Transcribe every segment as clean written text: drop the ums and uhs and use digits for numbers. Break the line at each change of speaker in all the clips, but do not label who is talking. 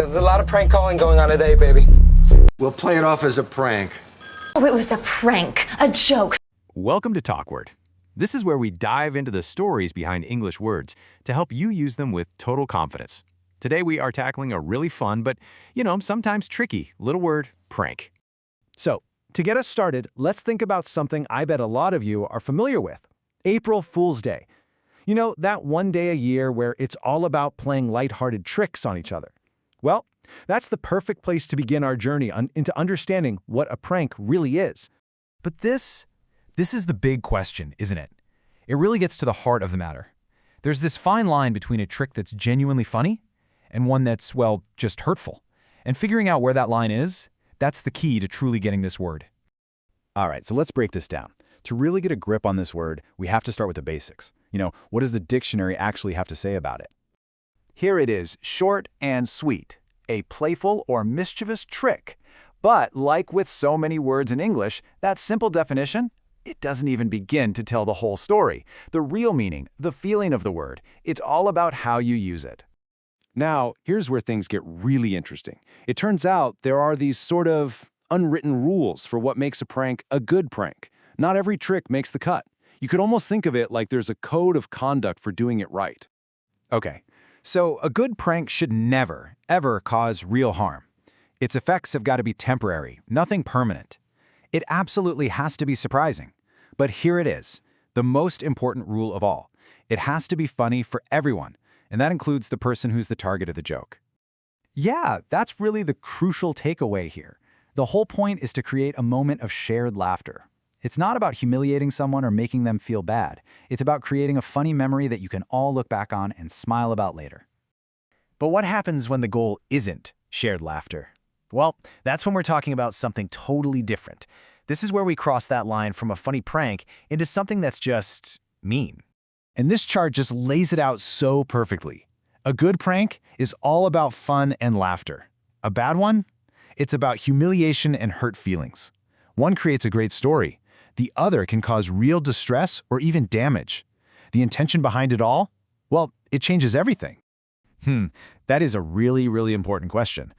There's a lot of prank calling going on today, baby.
We'll play it off as a prank.
Oh, it was a prank, a joke.
Welcome to Talkword. This is where we dive into the stories behind English words to help you use them with total confidence. Today we are tackling a really fun but, sometimes tricky little word, prank.
So, to get us started, let's think about something I bet a lot of you are familiar with. April Fool's Day. You know, that one day a year where it's all about playing lighthearted tricks on each other. Well, that's the perfect place to begin our journey into understanding what a prank really is.
But this is the big question, isn't it? It really gets to the heart of the matter. There's this fine line between a trick that's genuinely funny and one that's, well, just hurtful. And figuring out where that line is, that's the key to truly getting this word.
All right, so let's break this down. To really get a grip on this word, we have to start with the basics. What does the dictionary actually have to say about it? Here it is, short and sweet, a playful or mischievous trick. But like with so many words in English, that simple definition, it doesn't even begin to tell the whole story. The real meaning, the feeling of the word, it's all about how you use it. Now, here's where things get really interesting. It turns out there are these sort of unwritten rules for what makes a prank a good prank. Not every trick makes the cut. You could almost think of it like there's a code of conduct for doing it right.
Okay, so a good prank should never, ever cause real harm. Its effects have got to be temporary, nothing permanent. It absolutely has to be surprising. But here it is, the most important rule of all. It has to be funny for everyone, and that includes the person who's the target of the joke.
Yeah, that's really the crucial takeaway here. The whole point is to create a moment of shared laughter. It's not about humiliating someone or making them feel bad. It's about creating a funny memory that you can all look back on and smile about later.
But what happens when the goal isn't shared laughter? Well, that's when we're talking about something totally different. This is where we cross that line from a funny prank into something that's just mean.
And this chart just lays it out so perfectly. A good prank is all about fun and laughter. A bad one? It's about humiliation and hurt feelings. One creates a great story. The other can cause real distress or even damage. The intention behind it all? Well, it changes everything.
That is a really, really important question.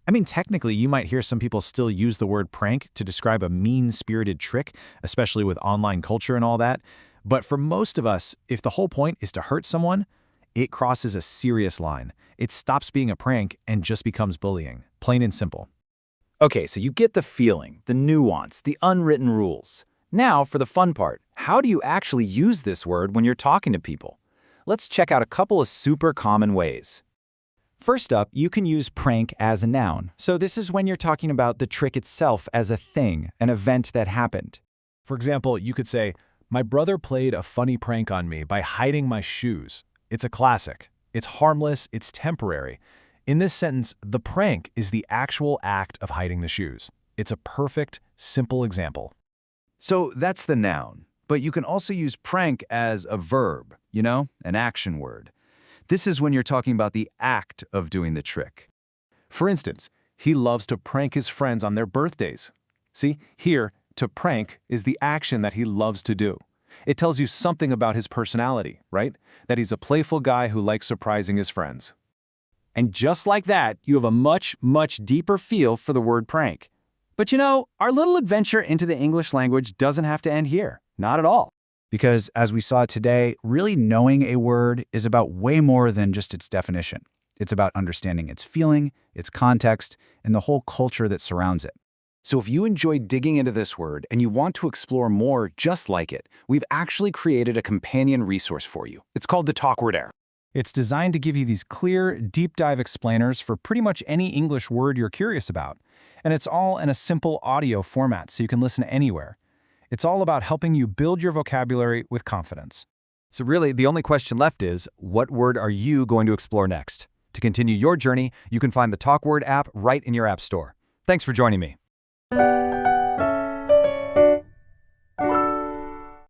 I mean, technically, you might hear some people still use the word prank to describe a mean-spirited trick, especially with online culture and all that. But for most of us, if the whole point is to hurt someone, it crosses a serious line. It stops being a prank and just becomes bullying, plain and simple.
Okay, so you get the feeling, the nuance, the unwritten rules. Now, for the fun part, how do you actually use this word when you're talking to people? Let's check out a couple of super common ways. First up, you can use prank as a noun. So this is when you're talking about the trick itself as a thing, an event that happened.
For example, you could say, "My brother played a funny prank on me by hiding my shoes." It's a classic. It's harmless, it's temporary. In this sentence, the prank is the actual act of hiding the shoes. It's a perfect, simple example.
So that's the noun, but you can also use prank as a verb, an action word. This is when you're talking about the act of doing the trick.
For instance, he loves to prank his friends on their birthdays. See, here, to prank is the action that he loves to do. It tells you something about his personality, right? That he's a playful guy who likes surprising his friends.
And just like that, you have a much, much deeper feel for the word prank. But our little adventure into the English language doesn't have to end here. Not at all. Because as we saw today, really knowing a word is about way more than just its definition. It's about understanding its feeling, its context, and the whole culture that surrounds it. So if you enjoyed digging into this word and you want to explore more just like it, we've actually created a companion resource for you. It's called the Talkword Air.
It's designed to give you these clear, deep dive explainers for pretty much any English word you're curious about. And it's all in a simple audio format so you can listen anywhere. It's all about helping you build your vocabulary with confidence.
So really, the only question left is, what word are you going to explore next? To continue your journey, you can find the Talkword app right in your app store. Thanks for joining me.